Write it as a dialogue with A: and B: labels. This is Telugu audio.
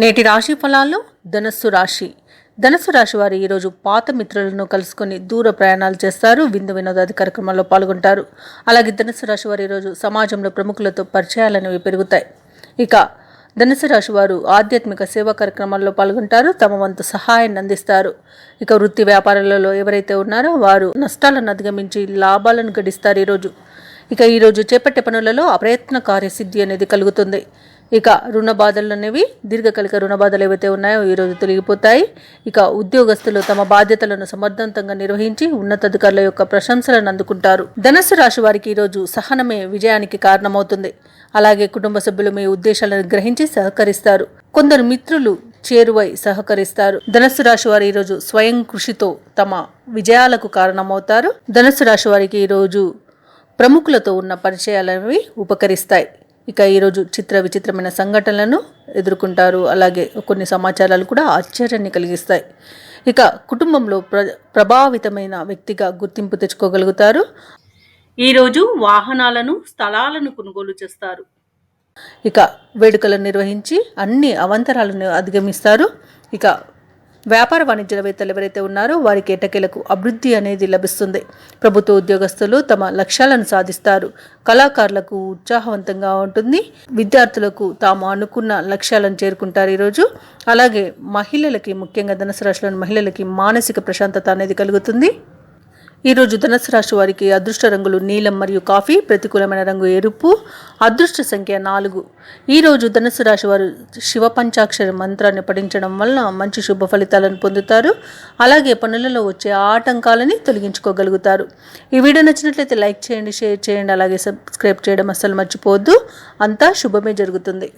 A: నేటి రాశి ఫలాలు. ధనస్సు రాశి. ధనస్సు రాశి వారు ఈరోజు పాత మిత్రులను కలుసుకొని దూర ప్రయాణాలు చేస్తారు. విందు వినోదాది కార్యక్రమాల్లో పాల్గొంటారు. అలాగే ధనస్సు రాశి వారు ఈరోజు సమాజంలో ప్రముఖులతో పరిచయాలనేవి పెరుగుతాయి. ఇక ధనుసు రాశి వారు ఆధ్యాత్మిక సేవా కార్యక్రమాల్లో పాల్గొంటారు. తమ వంతు సహాయాన్ని అందిస్తారు. ఇక వృత్తి వ్యాపారాలలో ఎవరైతే ఉన్నారో వారు నష్టాలను అధిగమించి లాభాలను గడిస్తారు. ఈరోజు చేపట్టే పనులలో అప్రయత్న కార్యసిద్ధి అనేది కలుగుతుంది. ఇక రుణ బాధలు అనేవి దీర్ఘకాలిక రుణ బాధలు ఏవైతే ఉన్నాయో ఈరోజు తొలగిపోతాయి. ఇక ఉద్యోగస్తులు తమ బాధ్యతలను సమర్థవంతంగా నిర్వహించి ఉన్నతాధికారుల యొక్క ప్రశంసలను అందుకుంటారు. ధనస్సు రాశి వారికి ఈరోజు సహనమే విజయానికి కారణమవుతుంది. అలాగే కుటుంబ సభ్యులు మీ ఉద్దేశాలను గ్రహించి సహకరిస్తారు. కొందరు మిత్రులు చేరువై సహకరిస్తారు. ధనస్సు రాశి వారు ఈరోజు స్వయం కృషితో తమ విజయాలకు కారణమవుతారు. ధనస్సు రాశి వారికి ఈరోజు ప్రముఖులతో ఉన్న పరిచయాలనేవి ఉపకరిస్తాయి. ఇక ఈరోజు చిత్ర విచిత్రమైన సంఘటనలను ఎదుర్కొంటారు. అలాగే కొన్ని సమాచారాలు కూడా ఆశ్చర్యాన్ని కలిగిస్తాయి. ఇక కుటుంబంలో ప్రభావితమైన వ్యక్తిగా గుర్తింపు తెచ్చుకోగలుగుతారు. ఈరోజు వాహనాలను, స్థలాలను కొనుగోలు చేస్తారు. ఇక వేడుకలను నిర్వహించి అన్ని అవాంతరాలను అధిగమిస్తారు. ఇక వ్యాపార వాణిజ్యవేత్తలు ఎవరైతే ఉన్నారో వారికి ఎట్టకేలకు అభివృద్ధి అనేది లభిస్తుంది. ప్రభుత్వ ఉద్యోగస్తులు తమ లక్ష్యాలను సాధిస్తారు. కళాకారులకు ఉత్సాహవంతంగా ఉంటుంది. విద్యార్థులకు తాము అనుకున్న లక్ష్యాలను చేరుకుంటారు ఈరోజు. అలాగే మహిళలకి, ముఖ్యంగా ధనుసు రాశిలోని మహిళలకి మానసిక ప్రశాంతత అనేది కలుగుతుంది. ఈరోజు ధనుసు రాశి వారికి అదృష్ట రంగులు నీలం మరియు కాఫీ, ప్రతికూలమైన రంగు ఎరుపు, అదృష్ట సంఖ్య 4. ఈరోజు ధనుసు రాశి వారు శివ పంచాక్షర మంత్రాన్ని పఠించడం వలన మంచి శుభ ఫలితాలను పొందుతారు. అలాగే పనులలో వచ్చే ఆటంకాలని తొలగించుకోగలుగుతారు. ఈ వీడియో నచ్చినట్లయితే లైక్ చేయండి, షేర్ చేయండి, అలాగే సబ్స్క్రైబ్ చేయడం అస్సలు మర్చిపోవద్దు. అంతా శుభమే జరుగుతుంది.